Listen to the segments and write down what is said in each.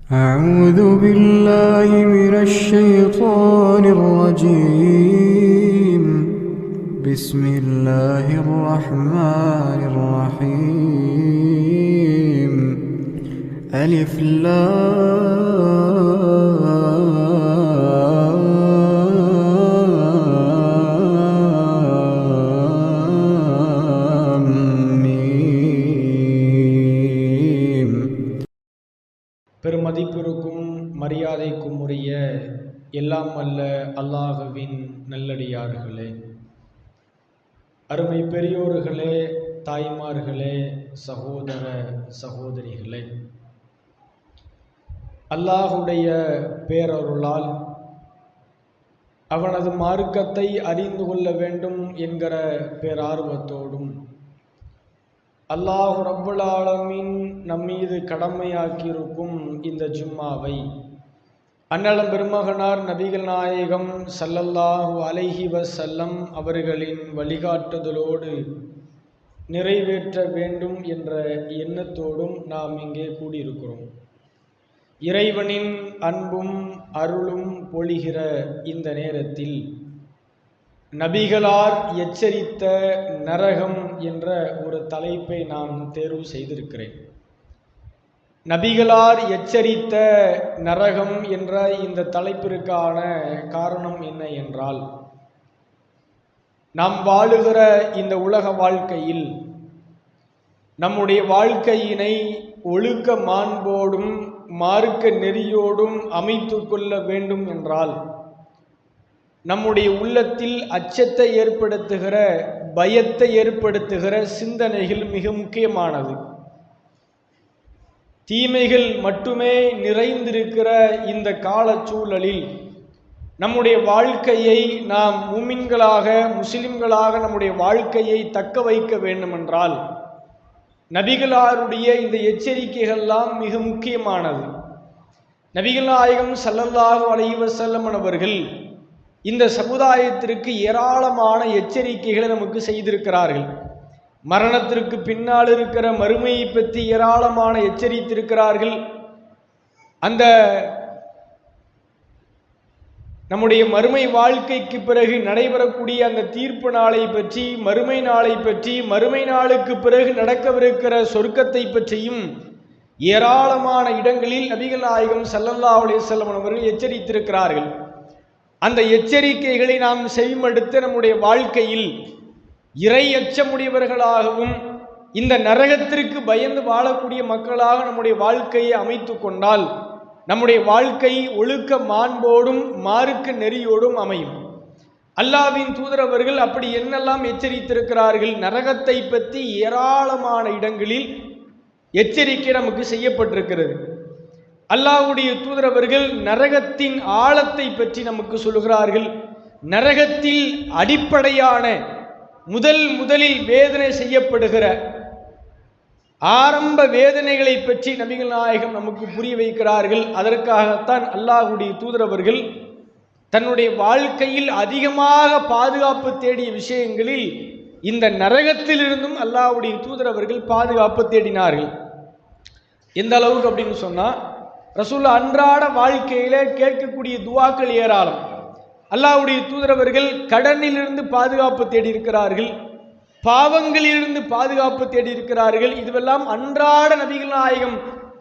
أعوذ بالله من الشيطان الرجيم. بسم الله الرحمن الرحيم. ألف لام ميم. பெருமதிப்பிற்கும் மரியாதைக்கும் உரிய எல்லாம் வல்ல அல்லாஹுவின் நல்லடியார்களே, அருமை பெரியோர்களே, தாய்மார்களே, சகோதர சகோதரிகளே, அல்லாஹுடைய பேரருளால் அவனது மார்க்கத்தை அறிந்து கொள்ள வேண்டும் என்கிற பேரார்வத்தோடும் அல்லாஹு ரப்புல் ஆலமீன் நம்மீது கடமையாக்கியிருக்கும் இந்த ஜும்மாவை அன்னலம் பெருமகனார் நபிகள் நாயகம் ஸல்லல்லாஹு அலைஹி வஸல்லம் அவர்களின் வழிகாட்டுதலோடு நிறைவேற்ற வேண்டும் என்ற எண்ணத்தோடும் நாம் இங்கே கூடியிருக்கிறோம். இறைவனின் அன்பும் அருளும் பொழிகிற இந்த நேரத்தில் நபிகளார் எச்சரித்த நரகம் என்ற ஒரு தலைப்பை நான் தேர்வு செய்திருக்கிறேன். நபிகளார் எச்சரித்த நரகம் என்ற இந்த தலைப்பிற்கான காரணம் என்ன என்றால், நாம் வாழுகிற இந்த உலக வாழ்க்கையில் நம்முடைய வாழ்க்கையினை ஒழுக்க மாண்போடும் மார்க்க நெறியோடும் அமைத்து கொள்ள வேண்டும் என்றால் நம்முடைய உள்ளத்தில் அச்சத்தை ஏற்படுத்துகிற, பயத்தை ஏற்படுத்துகிற சிந்தனைகள் மிக முக்கியமானது. தீமைகள் மட்டுமே நிறைந்திருக்கிற இந்த காலச்சூழலில் நம்முடைய வாழ்க்கையை நாம் மூமின்களாக, முஸ்லிம்களாக நம்முடைய வாழ்க்கையை தக்க வைக்க வேண்டுமென்றால் நபிகளாருடைய இந்த எச்சரிக்கைகள்லாம் மிக முக்கியமானது. நபிகள் நாயகம் ஸல்லல்லாஹு அலைஹி வஸல்லம் அவர்கள் இந்த சமுதாயத்திற்கு ஏராளமான எச்சரிக்கைகளை நமக்கு செய்திருக்கிறார்கள். மரணத்திற்கு பின்னால் இருக்கிற மறுமையை பற்றி ஏராளமான எச்சரித்திருக்கிறார்கள். அந்த நம்முடைய மறுமை வாழ்க்கைக்கு பிறகு நடைபெறக்கூடிய அந்த தீர்ப்பு நாளை பற்றி, மறுமை நாளை பற்றி, மறுமை நாளுக்கு பிறகு நடக்கவிருக்கிற சொர்க்கத்தை பற்றியும் ஏராளமான இடங்களில் நபிகள் நாயகம் ஸல்லல்லாஹு அலைஹி வஸல்லம் அவர்கள் எச்சரித்திருக்கிறார்கள். அந்த எச்சரிக்கைகளை நாம் செவிமடுத்து நம்முடைய வாழ்க்கையில் இறை அச்சமுடையவர்களாகவும் இந்த நரகத்திற்கு பயந்து வாழக்கூடிய மக்களாக நம்முடைய வாழ்க்கையை அமைத்து கொண்டால் நம்முடைய வாழ்க்கை ஒழுக்க மாண்போடும் மார்க்க நெறியோடும் அமையும். அல்லாஹ்வின் தூதரவர்கள் அப்படி என்னெல்லாம் எச்சரித்திருக்கிறார்கள்? நரகத்தை பற்றி ஏராளமான இடங்களில் எச்சரிக்கை நமக்கு செய்யப்பட்டிருக்கிறது. அல்லாஹ்வுடைய தூதரவர்கள் நரகத்தின் ஆழத்தை பற்றி நமக்கு சொல்கிறார்கள். நரகத்தில் அடிப்படையான முதலில் வேதனை செய்யப்படுகிற ஆரம்ப வேதனைகளை பற்றி நபிகள் நாயகம் நமக்கு புரிய வைக்கிறார்கள். அதற்காகத்தான் அல்லாஹ்வுடைய தூதரவர்கள் தன்னுடைய வாழ்க்கையில் அதிகமாக பாதுகாப்பு தேடிய விஷயங்களில் இந்த நரகத்திலிருந்தும் அல்லாஹ்வுடைய தூதரவர்கள் பாதுகாப்பு தேடினார்கள். எந்த அளவுக்கு அப்படின்னு சொன்னா, ரசூல் அன்றாட வாழ்க்கையில கேட்கக்கூடிய துவாக்கள் ஏராளம். அல்லாஹ்வுடைய தூதரவர்கள் கடனிலிருந்து பாதுகாப்பு தேடி இருக்கிறார்கள், பாவங்களிலிருந்து பாதுகாப்பு தேடி இருக்கிறார்கள். இதுவெல்லாம் அன்றாட நபிகள் நாயகம்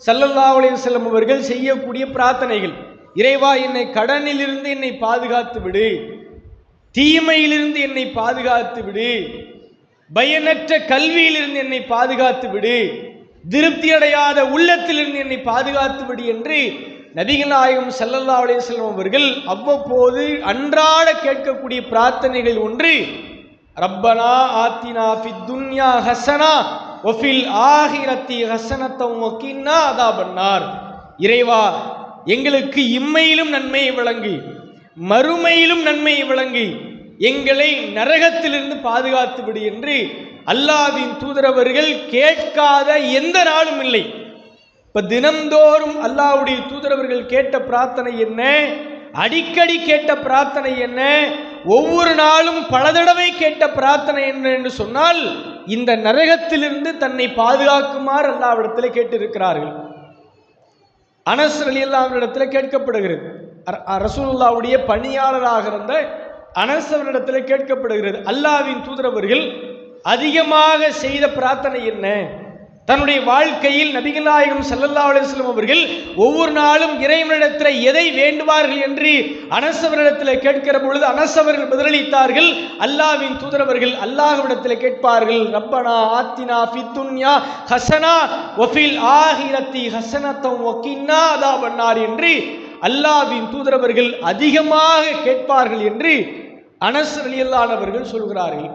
ஸல்லல்லாஹு அலைஹி வஸல்லம் அவர்கள் செய்யக்கூடிய பிரார்த்தனைகள். இறைவா, என்னை கடனிலிருந்து என்னை பாதுகாத்து விடு, தீமையிலிருந்து என்னை பாதுகாத்து விடு, பயனற்ற கல்வியிலிருந்து என்னை பாதுகாத்து விடு, திருப்தி அடையாத உள்ளத்திலிருந்து என்னை பாதுகாத்து விடு என்று நபிகள் நாயகம் ஸல்லல்லாஹு அலைஹி வஸல்லம் அவர்கள் அவ்வப்போது அன்றாட கேட்கக்கூடிய பிரார்த்தனைகள் ஒன்று, ரப்பனா ஆத்தினா ஃபித் துன்யா ஹஸனா வ ஃபில் ஆஹிரத்தி ஹஸனத்தம் வ கின்னா அதாபன்னார். இறைவா, எங்களுக்கு இம்மையிலும் நன்மையை வழங்கு, மறுமையிலும் நன்மையை வழங்கு, எங்களை நரகத்திலிருந்து பாதுகாத்து விடு என்று அல்லாஹ்வின் தூதரவர்கள் கேட்காத எந்த நாளும் இல்லை. இப்ப தினந்தோறும் அல்லாஹ்வுடைய தூதரவர்கள் கேட்ட பிரார்த்தனை என்ன? அடிக்கடி கேட்ட பிரார்த்தனை என்ன? ஒவ்வொரு நாளும் பல தடவை கேட்ட பிரார்த்தனை என்ன என்று சொன்னால், இந்த நரகத்திலிருந்து தன்னை பாதுகாக்குமாறு அல்லாஹ்விடத்தில் கேட்டிருக்கிறார்கள். அனஸ் ரலியல்லாஹு அன்ஹு இடத்துல கேட்கப்படுகிறது. ரசூலுல்லாஹ்வுடைய பணியாளராக இருந்த அனஸ் அவரிடத்தில் கேட்கப்படுகிறது, அல்லாஹ்வின் தூதர் அவர்கள் அதிகமாக செய்த பிரார்த்தனை என்ன? தன்னுடைய வாழ்க்கையில் நபிகள் நாயகம் ஸல்லல்லாஹு அலைஹி வஸல்லம் அவர்கள் ஒவ்வொரு நாளும் இறைவனிடத்தில் எதை வேண்டுவார்கள் என்று அனஸ் அவரிடத்தில் கேட்கிற பொழுது அனஸ் அவர்கள் பதிலளித்தார்கள், அல்லாஹ்வின் தூதர் அவர்கள் அல்லாஹ்விடத்தில் கேட்பார்கள், ரப்பனா ஆத்தினா ஃபித் துன்யா ஹஸனா வ ஃபில் ஆஹிரத்தி ஹஸனத்தம் வ கின்னா அதாபன்னார் என்று அல்லாஹ்வின் தூதர் அவர்கள் அதிகமாக கேட்பார்கள் என்று அனஸ் ரலியல்லாஹு அன்ஹு அவர்கள் சொல்கிறார்கள்.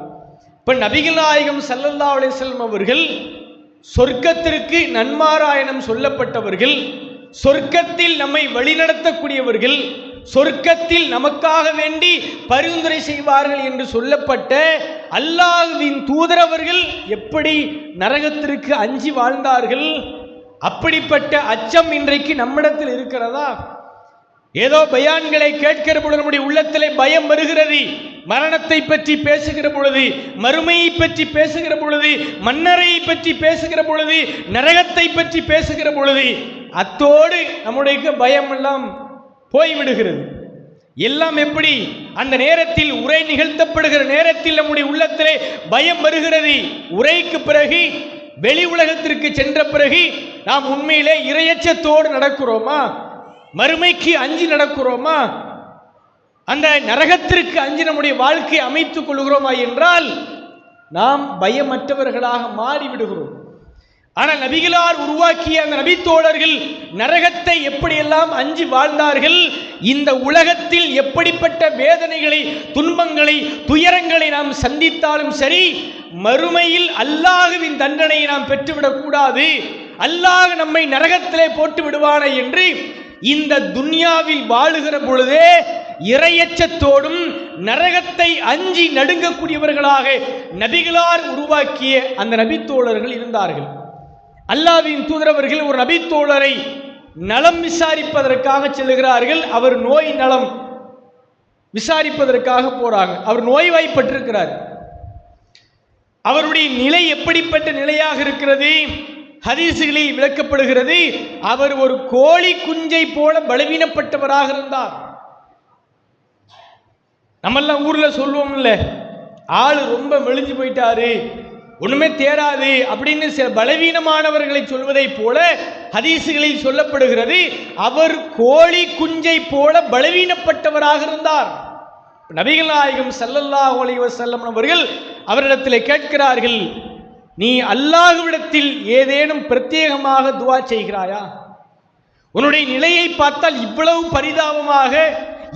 இப்ப நபிகள் நாயகம் ஸல்லல்லாஹு அலைஹி வஸல்லம் அவர்கள் சொர்க்கத்திற்கு நன்மாராயணம் சொல்லப்பட்டவர்கள், சொர்க்கத்தில் நம்மை வழிநடத்தக்கூடியவர்கள், சொர்க்கத்தில் நமக்காக வேண்டி பரிந்துரை செய்வார்கள் என்று சொல்லப்பட்ட அல்லாஹ்வின் தூதர் அவர்கள் எப்படி நரகத்திற்கு அஞ்சி வாழ்ந்தார்கள்? அப்படிப்பட்ட அச்சம் இன்றைக்கு நம்மிடத்தில் இருக்கிறதா? ஏதோ பயான்களை கேட்கிற பொழுது நம்முடைய உள்ளத்திலே பயம் வருகிறது. மரணத்தை பற்றி பேசுகிற பொழுது, மறுமையை பற்றி பேசுகிற பொழுது, மன்னரை பற்றி பேசுகிற பொழுது, நரகத்தை பற்றி பேசுகிற பொழுது அத்தோடு நம்முடைய பயம் எல்லாம் போய்விடுகிறது. எல்லாம் எப்படி அந்த நேரத்தில் உரை நிகழ்த்தப்படுகிற நேரத்தில் நம்முடைய உள்ளத்திலே பயம் வருகிறது. உரைக்கு பிறகு வெளி உலகத்திற்கு சென்ற பிறகு நாம் உண்மையிலே இறையச்சத்தோடு நடக்கிறோமா? மறுமைக்கு அஞ்சி நடக்கிறோமா? அந்த நரகத்திற்கு அஞ்சி நம்முடைய வாழ்க்கையை அமைத்துக் கொள்கிறோமா என்றால் நாம் பயமற்றவர்களாக மாறிவிடுகிறோம். ஆனால் நபிகளார் உருவாக்கிய அந்த நபித்தோழர்கள் நரகத்தை எப்படியெல்லாம் அஞ்சி வாழ்ந்தார்கள், இந்த உலகத்தில் எப்படிப்பட்ட வேதனைகளை, துன்பங்களை, துயரங்களை நாம் சந்தித்தாலும் சரி, மறுமையில் அல்லாஹ்வின் தண்டனையை நாம் பெற்றுவிடக் கூடாது, அல்லாஹ் நம்மை நரகத்திலே போட்டு விடுவானே என்று இந்த துன்யாவில் வாழுகிற பொழுதே இறையச்சத்தோடும் நரகத்தை அஞ்சி நடுங்கக்கூடியவர்களாக நபிகளார் உருவாக்கிய அந்த நபித்தோழர்கள் இருந்தார்கள். அல்லாஹ்வின் தூதர் அவர்கள் ஒரு நபித்தோழரை நலம் விசாரிப்பதற்காக செல்கிறார்கள். அவர் நோய் நலம் விசாரிப்பதற்காக போறாங்க. அவர் நோய்வாய்ப்பட்டிருக்கிறார். அவருடைய நிலை எப்படிப்பட்ட நிலையாக இருக்கிறது? ஹதீசுகளில் விளக்கப்படுகிறது, அவர் ஒரு கோழி குஞ்சை போல பலவீனப்பட்டவராக இருந்தார். நம்மெல்லாம் ஊர்ல சொல்லுவோம் இல்ல, ஆளு ரொம்ப மெலிஞ்சு போயிட்டாரு, ஒண்ணுமே தேராது அப்படின்னு சில பலவீனமானவர்களை சொல்வதை போல ஹதீசுகளில் சொல்லப்படுகிறது, அவர் கோழி குஞ்சை போல பலவீனப்பட்டவராக இருந்தார். நபிகள் நாயகம் ஸல்லல்லாஹு அலைஹி வஸல்லம் அவர்கள் அவரிடத்தில் கேட்கிறார்கள், நீ அல்லாஹ்விடத்தில் ஏதேனும் பிரத்யேகமாக துஆ செய்கிறாயா? உன்னுடைய நிலையை பார்த்தால் இவ்வளவு பரிதாபமாக,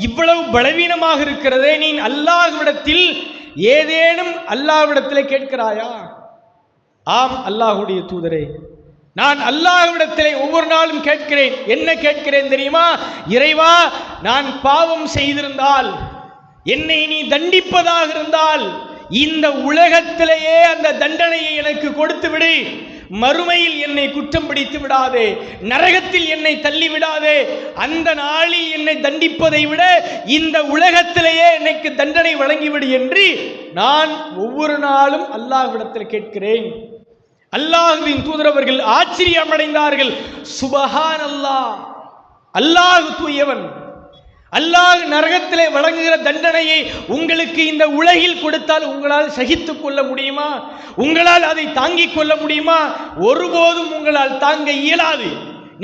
இவ்வளவு பலவீனமாக இருக்கிறதே, நீ அல்லாஹ்விடத்தில் ஏதேனும் அல்லாஹ்விடத்தில் கேட்கிறாயா? ஆம் அல்லாஹ்வுடைய தூதரே, நான் அல்லாஹ்விடத்திலே ஒவ்வொரு நாளும் கேட்கிறேன். என்ன கேட்கிறேன் தெரியுமா? இறைவா, நான் பாவம் செய்திருந்தால், என்னை நீ தண்டிப்பதாக இருந்தால் இந்த உலகத்திலேயே அந்த தண்டனையை எனக்கு கொடுத்து விடு, மறுமையில் என்னை குற்றம் பிடித்து விடாதே, நரகத்தில் என்னை தள்ளி விடாதே, அந்த நாளில் என்னை தண்டிப்பதை விட இந்த உலகத்திலேயே எனக்கு தண்டனை வழங்கிவிடு என்று நான் ஒவ்வொரு நாளும் அல்லாஹ்விடத்தில் கேட்கிறேன். அல்லாஹ்வின் தூதர் அவர்கள் ஆச்சரியம் அடைந்தார்கள். சுபஹானல்லாஹ், அல்லாஹ் தூயவன், அல்லாஹ் நரகத்திலே வழங்குகிற தண்டனையை உங்களுக்கு இந்த உலகில் கொடுத்தால் உங்களால் சகித்துக் கொள்ள முடியுமா? உங்களால் அதை தாங்கிக் கொள்ள முடியுமா? ஒருபோதும் உங்களால் தாங்க இயலாது.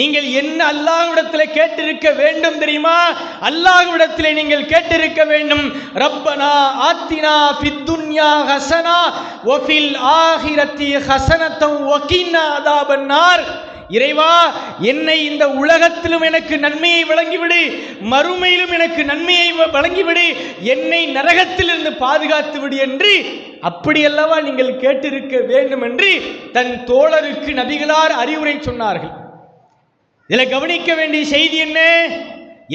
நீங்கள் என்ன அல்லாஹ்விடத்தில் கேட்டிருக்க வேண்டும் தெரியுமா? அல்லாஹ்விடத்தில் நீங்கள் கேட்டிருக்க வேண்டும், ரப்பனா ஆத்தினா ஃபித் துன்யா ஹஸனா வ ஃபில் ஆஹிரத்தி ஹஸனத்தம் வ கின்னா அதாபன்னார். இறைவா, என்னை இந்த உலகத்திலும் எனக்கு நன்மையை வழங்கிவிடு, மறுமையிலும் எனக்கு நன்மையை வழங்கிவிடு, என்னை நரகத்திலிருந்து பாதுகாத்து விடு என்று அப்படியல்லவா நீங்கள் கேட்டிருக்க வேண்டும் என்று தன் தோழருக்கு நபிகளார் அறிவுரை சொன்னார்கள். இதில் கவனிக்க வேண்டிய செய்தி என்ன?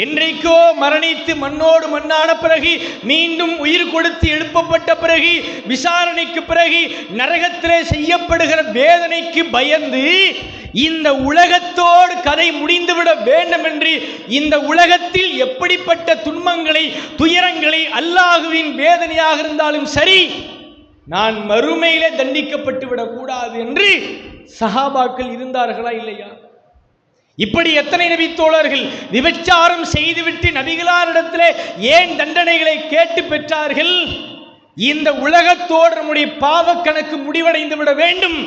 என்றைக்கோ மரணித்து மண்ணோடு மண்ணான பிறகு, மீண்டும் உயிர் கொடுத்து எழுப்பப்பட்ட பிறகு, விசாரணைக்கு பிறகு நரகத்திலே செய்யப்படுகிற வேதனைக்கு பயந்து இந்த உலகத்தோடு கதை முடிந்துவிட வேண்டும் என்று இந்த உலகத்தில் எப்படிப்பட்ட துன்பங்களை, துயரங்களை, அல்லாஹுவின் வேதனையாக இருந்தாலும் சரி, நான் மறுமையிலே தண்டிக்கப்பட்டு விடக்கூடாது என்று சஹாபாக்கள் இருந்தார்களா இல்லையா? இப்படி எத்தனை நபி தோழர்கள் விபச்சாரம் செய்துவிட்டு நபிகளாரிடத்திலே ஏன் தண்டனைகளை கேட்டு பெற்றார்கள்? இந்த உலகத்தோடு நம்முடைய பாவ கணக்கு முடிவடைந்து விட வேண்டும்,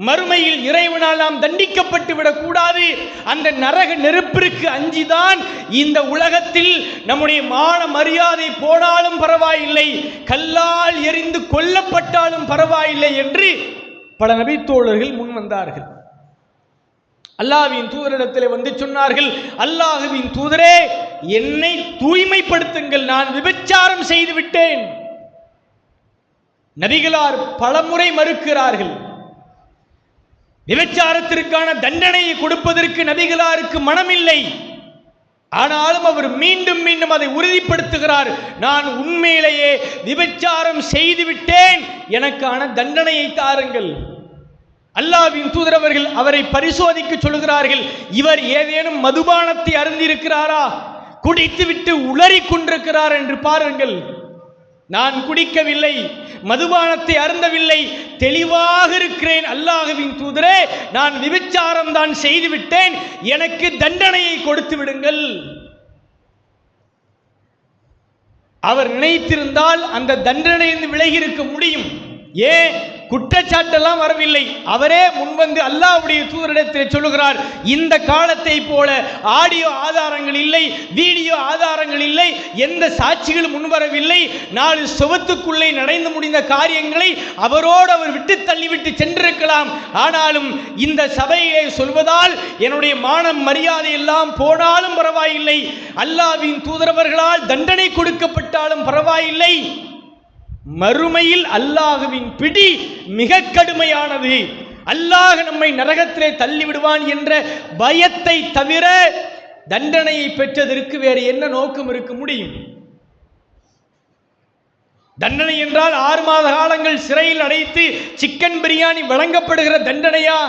மறுமையில் இறைவனால் நாம் தண்டிக்கப்பட்டு விடக்கூடாது. அந்த நரக நெருப்பிற்கு அஞ்சிதான் இந்த உலகத்தில் நம்முடைய மான மரியாதை போனாலும் பரவாயில்லை, கல்லால் எரிந்து கொல்லப்பட்டாலும் பரவாயில்லை என்று பல நபித்தோழர்கள் முன் வந்தார்கள். அல்லாஹ்வின் தூதரிடத்தில் வந்து சொன்னார்கள், அல்லாஹ்வின் தூதரே, என்னை தூய்மைப்படுத்துங்கள், நான் விபச்சாரம் செய்து விட்டேன். நபிகளார் பலமுறை மறுக்கிறார்கள். விபச்சாரத்திற்கான தண்டனையை கொடுப்பதற்கு நபிகளாருக்கு மனமில்லை. ஆனாலும் அவர் மீண்டும் மீண்டும் அதை உறுதிப்படுத்துகிறார், நான் உண்மையிலேயே விபச்சாரம் செய்துவிட்டேன், எனக்கான தண்டனையை தாருங்கள். அல்லாஹ்வின் தூதரவர்கள் அவரை பரிசோதிக்க சொல்கிறார்கள், இவர் ஏதேனும் மதுபானத்தை அருந்திருக்கிறாரா, குடித்துவிட்டு உளறி கொண்டிருக்கிறார் என்று பாருங்கள். நான் குடிக்கவில்லை, மதுபானத்தை அருந்தவில்லை, தெளிவாக இருக்கிறேன் அல்லாஹ்வின் தூதரே, நான் விபச்சாரம் தான் செய்துவிட்டேன், எனக்கு தண்டனையை கொடுத்து விடுங்கள். அவர் நினைத்திருந்தால் அந்த தண்டனையிலிருந்து விலகி இருக்க முடியும். ஏன் குற்றச்சாட்டெல்லாம் வரவில்லை, அவரே முன்வந்து அல்லாஹ்வுடைய தூதரிடத்தில் சொல்லுகிறார், இந்த காலத்தை போல ஆடியோ ஆதாரங்கள் இல்லை, வீடியோ ஆதாரங்கள் இல்லை, எந்த சாட்சிகளும் முன்வரவில்லை, 4 சுவத்துக்குள்ளே நடந்து முடிந்த காரியங்களை அவரோடு அவர் விட்டு தள்ளிவிட்டு சென்றிருக்கலாம். ஆனாலும் இந்த சபையை சொல்வதால் என்னுடைய மானம் மரியாதை எல்லாம் போனாலும் பரவாயில்லை, அல்லாஹ்வின் தூதரவர்களால் தண்டனை கொடுக்கப்பட்டாலும் பரவாயில்லை, மறுமையில் அல்லாஹ்வின் பிடி மிக கடுமையானது, அல்லாஹ் நம்மை நரகத்திலே தள்ளிவிடுவான் என்ற பயத்தை தவிர தண்டனையை பெற்றதற்கு வேறு என்ன நோக்கம் இருக்க முடியும்? தண்டனை என்றால் 6 மாத காலங்கள் சிறையில் அடைத்து சிக்கன் பிரியாணி வழங்கப்படுகிற தண்டனையா?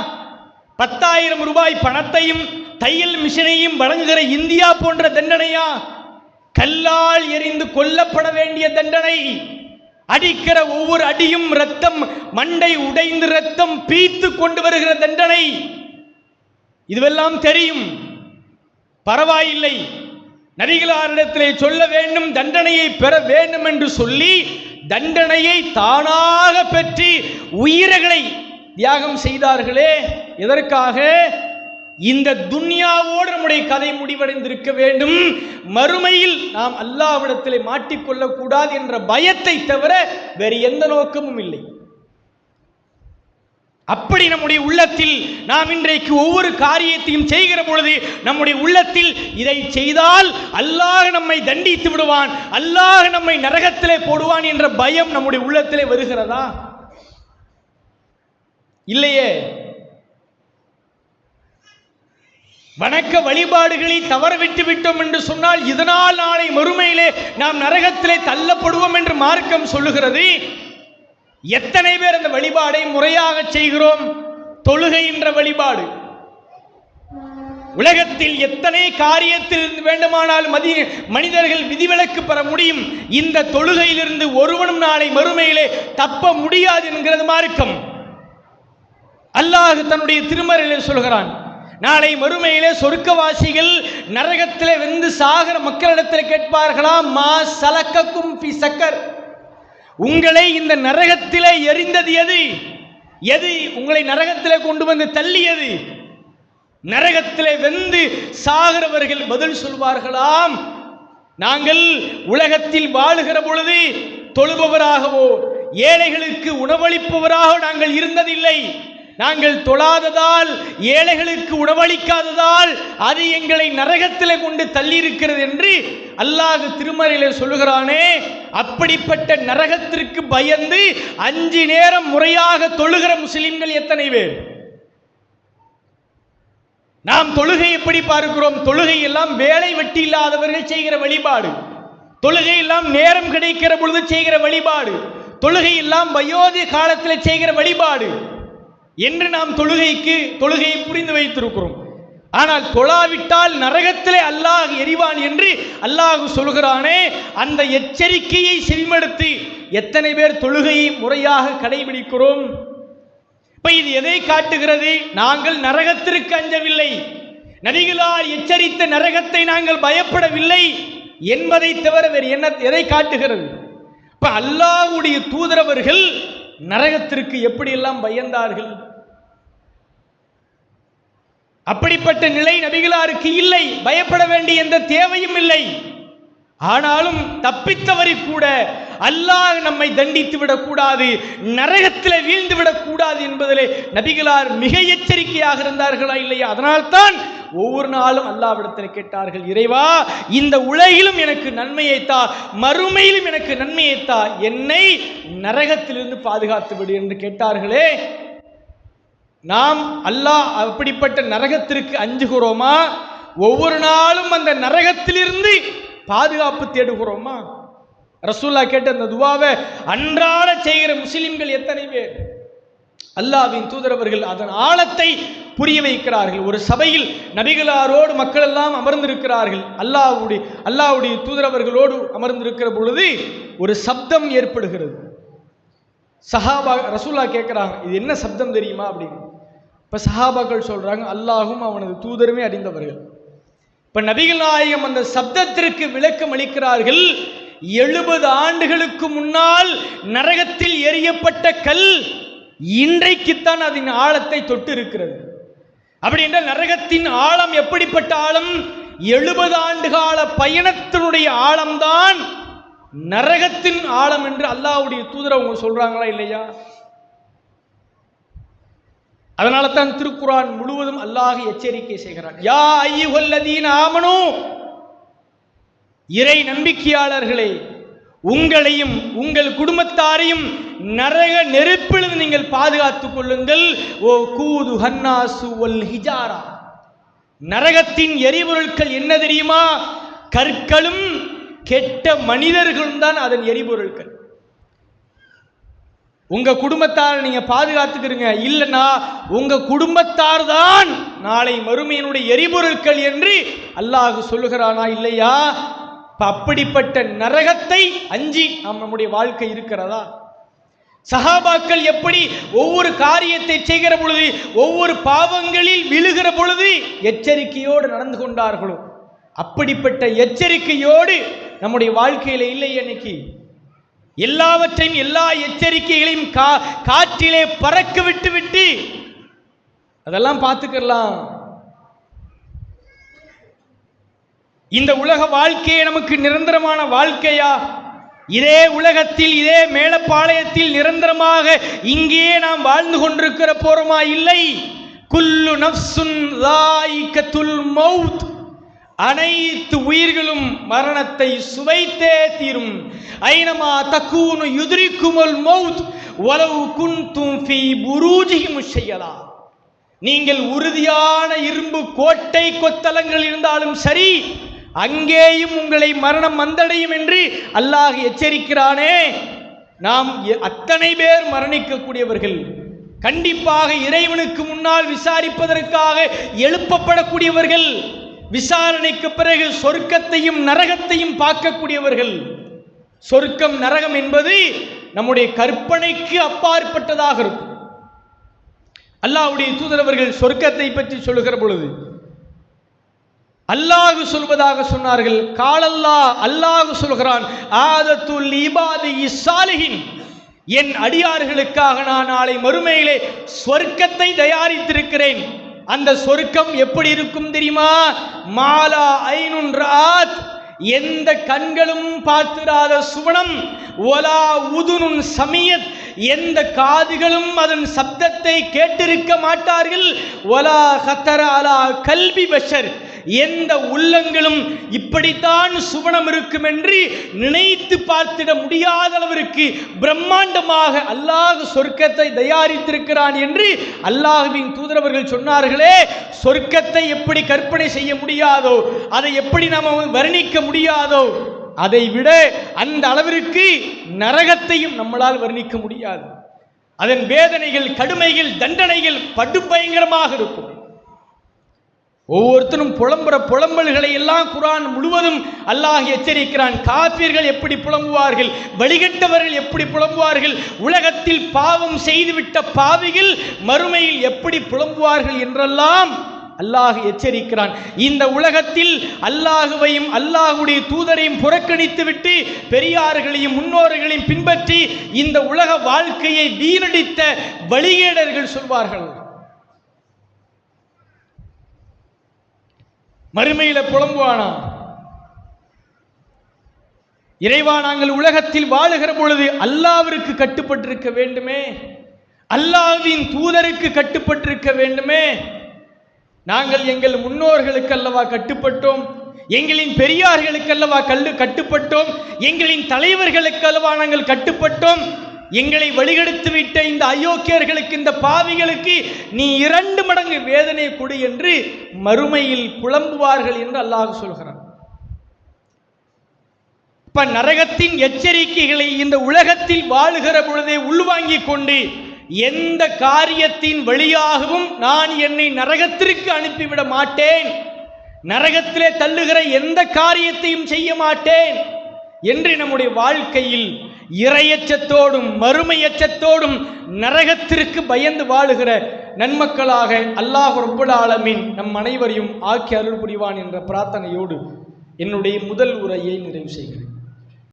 10,000 ரூபாய் பணத்தையும் தையல் மிஷினையும் வழங்குகிற இந்தியா போன்ற தண்டனையா? கல்லால் எறிந்து கொல்லப்பட வேண்டிய தண்டனை, அடிக்கிற ஒவ்வொரு அடியும் ரத்தம், மண்டை உடைந்து ரத்தம் பீத்து கொண்டு வருகிற தண்டனை, இதுவெல்லாம் தெரியும், பரவாயில்லை, நபிகளாரிடத்திலே சொல்ல வேண்டும், தண்டனையை பெற வேண்டும் என்று சொல்லி தண்டனையை தானாக பெற்று உயிர்களை தியாகம் செய்தார்களே, எதற்காக? இந்த துன்யாவோடு நம்முடைய கதை முடிவடைந்திருக்க வேண்டும், மறுமையில் நாம் அல்லாஹ்விடத்திலே மாட்டிக்கொள்ளக் கூடாது என்ற பயத்தை தவிர வேறு எந்த நோக்கமும் இல்லை. அப்படி நம்முடைய உள்ளத்தில் நாம் இன்றைக்கு ஒவ்வொரு காரியத்தையும் செய்கிற பொழுது நம்முடைய உள்ளத்தில் இதை செய்தால் அல்லாஹ் நம்மை தண்டித்து விடுவான், அல்லாஹ் நம்மை நரகத்திலே போடுவான் என்ற பயம் நம்முடைய உள்ளத்திலே வருகிறதா? இல்லையே. வணக்க வழிபாடுகளை தவறவிட்டு விட்டோம் என்று சொன்னால் இதனால் நாளை மறுமையிலே நாம் நரகத்திலே தள்ளப்படுவோம் என்று மார்க்கம் சொல்லுகிறது. எத்தனை பேர் அந்த வழிபாடை முறையாக செய்கிறோம்? தொழுகை என்ற வழிபாடு உலகத்தில் எத்தனை காரியத்தில் வேண்டுமானால் மனிதர்கள் விதிவிலக்கு பெற முடியும், இந்த தொழுகையிலிருந்து ஒருவனும் நாளை மறுமையிலே தப்ப முடியாது என்கிறது மார்க்கம். அல்லாஹ் தன்னுடைய திருமறையிலே சொல்கிறான், நாளை மறுமையிலே சொர்க்கவாசிகள் நரகத்திலே வெந்து சாகர மக்களிடத்தில் கேட்பார்களாம், மா சலக்கக்கும் ஃபி சக்கர், உங்களை இந்த நரகத்திலே எரிந்தது எது? எது உங்களை நரகத்திலே கொண்டு வந்து தள்ளியது? நரகத்திலே வெந்து சாகிறவர்கள் பதில் சொல்வார்களாம், நாங்கள் உலகத்தில் வாழுகிற பொழுது தொழுபவராகவோ ஏழைகளுக்கு உணவளிப்பவராக நாங்கள் இருந்ததில்லை, நாங்கள் தொழாததால் ஏழைகளுக்கு உணவளிக்காததால் அது எங்களை நரகத்திலே கொண்டு தள்ளியிருக்கிறது என்று அல்லாஹ் திருமறையிலே சொல்லுகிறானே. அப்படிப்பட்ட நரகத்திற்கு பயந்து 5 நேரம் முறையாக தொழுகிற முஸ்லிம்கள் எத்தனை பேர்? நாம் தொழுகை எப்படி பார்க்கிறோம்? தொழுகை எல்லாம் வேலை வெட்டி இல்லாதவர்கள் செய்கிற வழிபாடு, தொழுகை எல்லாம் நேரம் கிடைக்கிற பொழுது செய்கிற வழிபாடு, தொழுகை எல்லாம் வயோதிக காலத்தில் செய்கிற வழிபாடு என்று நாம் தொழுகையை புரிந்து வைத்திருக்கிறோம். ஆனால் தொழாவிட்டால் நரகத்திலே அல்லாஹ் எரிவான் என்று அல்லாஹ் சொல்கிறானே, அந்த எச்சரிக்கையை செவிமடுத்து எத்தனை பேர் தொழுகையை முறையாக கடைபிடிக்கிறோம்? இப்ப இது எதை காட்டுகிறது? நாங்கள் நரகத்திற்கு அஞ்சவில்லை, நபிகளார் எச்சரித்த நரகத்தை நாங்கள் பயப்படவில்லை என்பதை தவிர வேறு எதை காட்டுகிறது? இப்ப அல்லாஹ்வுடைய தூதரவர்கள் நரகத்திற்கு எப்படியெல்லாம் பயந்தார்கள்? அப்படிப்பட்ட நிலை நபிகளாருக்கு இல்லை, பயப்பட வேண்டிய எந்த தேவையும் இல்லை. ஆனாலும் தப்பித்தவரை கூட அல்லாஹ் நம்மை தண்டித்து விடக்கூடாது, நரகத்தில் வீழ்ந்து விடக்கூடாது என்பதிலே நபிகளார் மிக எச்சரிக்கையாக இருந்தார்களா இல்லையா? அதனால்தான் ஒவ்வொரு நாளும் அல்லாஹ்விடத்தில் கேட்டார்கள், இறைவா இந்த உலகிலும் எனக்கு நன்மையை தா, மறுமையிலும் எனக்கு நன்மையை தா, என்னை நரகத்திலிருந்து பாதுகாத்து விடு என்று கேட்டார்களே. நாம் அல்லாஹ் அப்படிப்பட்ட நரகத்திற்கு அஞ்சுகிறோமா? ஒவ்வொரு நாளும் அந்த நரகத்திலிருந்து பாதுகாப்பு தேடுகிறோமா? ரசூலுல்லாஹ் கேட்ட அந்த துவாவை அன்றாட செய்கிற முஸ்லிம்கள் எத்தனை பேர்? அல்லாஹ்வின் தூதரவர்கள் அதன் ஆழத்தை புரிய வைக்கிறார்கள். ஒரு சபையில் நபிகளாரோடு மக்கள் எல்லாம் அமர்ந்திருக்கிறார்கள். அல்லாஹ்வுடைய தூதரவர்களோடு அமர்ந்திருக்கிற பொழுது ஒரு சப்தம் ஏற்படுகிறது. சஹாபா ரசூலுல்லாஹ் கேட்கிறாங்க, இது என்ன சப்தம் தெரியுமா அப்படின்னு. இப்ப சஹாபாக்கள் சொல்றாங்க, அல்லாஹும் அவனது தூதருமே அறிந்தவர்கள். இப்ப நபிகள் நாயகம் அந்த சப்தத்திற்கு விளக்கம் அளிக்கிறார்கள். 70 ஆண்டுகளுக்கு முன்னால் நரகத்தில் எரியப்பட்ட கல் இன்றைக்குத்தான் அதன் ஆழத்தை தொட்டு இருக்கிறது. அப்படி என்றால் நரகத்தின் ஆழம் எப்படிப்பட்ட ஆழம்? 70 ஆண்டு கால பயணத்தினுடைய ஆழம்தான் நரகத்தின் ஆழம் என்று அல்லாஹ்வுடைய தூதர் அவங்க சொல்றாங்களா இல்லையா? அதனால தான் திருக்குர்ஆன் முழுவதும் அல்லாஹ் எச்சரிக்கை செய்கிறான். யா அய்யுஹல்லதீன ஆமனூ, இறை நம்பிக்கையாளர்களே, உங்களையும் உங்கள் குடும்பத்தாரையும் நரக நெருப்பிலிருந்து நீங்கள் பாதுகாத்துக் கொள்ளுங்கள். ஓ கூது ஹன்னாசு வல் ஹிஜாரா, நரகத்தின் எரிபொருட்கள் என்ன தெரியுமா? கற்களும் கெட்ட மனிதர்களும் தான் அதன் எரிபொருட்கள். உங்க குடும்பத்தார் நீங்க பாதுகாத்துக்கிறீங்க, இல்லைன்னா உங்க குடும்பத்தார் தான் நாளை மறுமையினுடைய எரிபொருட்கள் என்று அல்லாஹ் சொல்லுகிறானா இல்லையா? அப்படிப்பட்ட நரகத்தை அஞ்சி நம்முடைய வாழ்க்கை இருக்கிறதா? சஹாபாக்கள் எப்படி ஒவ்வொரு காரியத்தை செய்கிற பொழுது, ஒவ்வொரு பாவங்களில் விழுகிற பொழுது எச்சரிக்கையோடு நடந்து கொண்டார்களோ, அப்படிப்பட்ட எச்சரிக்கையோடு நம்முடைய வாழ்க்கையில இல்லை. இன்னைக்கு எல்லாவற்றையும் எல்லா எச்சரிக்கைகளையும் காற்றிலே பறக்க விட்டு விட்டு அதெல்லாம் பார்த்துக்கலாம். இந்த உலக வாழ்க்கையே நமக்கு நிரந்தரமான வாழ்க்கையா? இதே உலகத்தில் இதே மேலப்பாளையத்தில் நிரந்தரமாக இங்கே நாம் வாழ்ந்து கொண்டிருக்கிற போறோமா? இல்லை. குல்லு நஃப்சுன் ஸாயிகத்துல் மௌத், அனைத்து உயிர்களும் மரணத்தை சுவைத்தே தீரும். ஐனமா தக்கூனு யுத்ரிக்குமுல் மௌத் வலவ் குன்தும் ஃபீ புரூஜிஹி முஷையதா, நீங்கள் உறுதியான இரும்பு கோட்டை கொத்தளங்கள் இருந்தாலும் சரி, அங்கேயும் உங்களை மரணம் வந்தடையும் என்று அல்லாஹ் எச்சரிக்கிறானே. நாம் அத்தனை பேர் மரணிக்கக்கூடியவர்கள், கண்டிப்பாக இறைவனுக்கு முன்னால் விசாரிப்பதற்காக எழுப்பப்படக்கூடியவர்கள், விசாரணைக்கு பிறகு சொர்க்கத்தையும் நரகத்தையும் பார்க்கக்கூடியவர்கள். சொர்க்கம் நரகம் என்பது நம்முடைய கற்பனைக்கு அப்பாற்பட்டதாக இருக்கும். அல்லாஹ்வுடைய தூதரவர்கள் சொர்க்கத்தை பற்றி சொல்லுகிற பொழுது அல்லாஹ் சொல்வதாக சொன்னார்கள். காலல்லாஹ், அல்லாஹ் சொல்கிறான், ஆதத்துல் இபாதி ஸாலிஹின், என் அடியார்களுக்காக நான் நாளை மறுமையிலே சொர்க்கத்தை தயாரித்திருக்கிறேன். அந்த சொர்க்கம் எப்படி இருக்கும் தெரியுமா? மாலா ஐனுன் ராத், எந்த கண்களும் பார்த்திராத சுவனம், ஒலா உதுனுன் சமியத், எந்த காதுகளும் அதன் சப்தத்தை கேட்டிருக்க மாட்டார்கள், ஒலா ஹத்தர அலா கல்பி பஷர், எந்த உள்ளங்களும் இப்படித்தான் சுவனம் இருக்கும் என்று நினைத்து பார்த்திட முடியாத அளவிற்கு பிரம்மாண்டமாக அல்லாஹ் சொர்க்கத்தை தயாரித்திருக்கிறான் என்று அல்லாஹ்வின் தூதரவர்கள் சொன்னார்களே. சொர்க்கத்தை எப்படி கற்பனை செய்ய முடியாதோ, அதை எப்படி நாம் வர்ணிக்க முடியாதோ, அதை விட அந்த அளவிற்கு நரகத்தையும் நம்மளால் வர்ணிக்க முடியாது. அதன் வேதனைகள், கடுமைகள், தண்டனைகள் படுபயங்கரமாக இருக்கும். ஒவ்வொருத்தரும் புலம்புற புலம்பல்களை எல்லாம் குர்ஆன் முழுவதும் அல்லாஹ் எச்சரிக்கிறான். காஃபிர்கள் எப்படி புலம்புவார்கள், வழிகட்டவர்கள் எப்படி புலம்புவார்கள், உலகத்தில் பாவம் செய்துவிட்ட பாவிகள் மறுமையில் எப்படி புலம்புவார்கள் என்றெல்லாம் அல்லாஹ் எச்சரிக்கிறான். இந்த உலகத்தில் அல்லாஹுவையும் அல்லாஹுடைய தூதரையும் புறக்கணித்துவிட்டு பெரியார்களையும் முன்னோர்களையும் பின்பற்றி இந்த உலக வாழ்க்கையை வீணடித்த வழிகேடர்கள் சொல்வார்கள், மறுமையில புலம்புவானா, இறைவா நாங்கள் உலகத்தில் வாழுகிற பொழுது அல்லாஹ்விற்கு கட்டுப்பட்டிருக்க வேண்டுமே, அல்லாஹ்வின் தூதருக்கு கட்டுப்பட்டிருக்க வேண்டுமே. நாங்கள் எங்கள் முன்னோர்களுக்கு அல்லவா கட்டுப்பட்டோம், எங்களின் பெரியார்களுக்கு அல்லவா கட்டுப்பட்டோம், எங்களின் தலைவர்களுக்கு அல்லவா நாங்கள் கட்டுப்பட்டோம். எங்களை வழிகெடுத்து விட்ட இந்த அயோக்கியர்களுக்கு, இந்த பாவிகளுக்கு நீ 2 மடங்கு வேதனை கொடு என்று மறுமையில் புலம்புவார்கள் என்று அல்லாஹ் சொல்கிறான். இப்ப நரகத்தின் எச்சரிக்கைகளை இந்த உலகத்தில் வாழுகிற பொழுதே உள்வாங்கிக் கொண்டு எந்த காரியத்தின் வழியாகவும் நான் என்னை நரகத்திற்கு அனுப்பிவிட மாட்டேன், நரகத்திலே தள்ளுகிற எந்த காரியத்தையும் செய்ய மாட்டேன் என்று நம்முடைய வாழ்க்கையில் இறையச்சத்தோடும் மறுமையச்சத்தோடும் நரகத்திற்கு பயந்து வாழுகிற நன்மக்களாக அல்லாஹ் ரப்புல் ஆலமீன் நம் அனைவரையும் ஆக்கி அருள் புரிவான் என்ற பிரார்த்தனையோடு என்னுடைய முதல் உரையை நிறைவு செய்கிறேன்.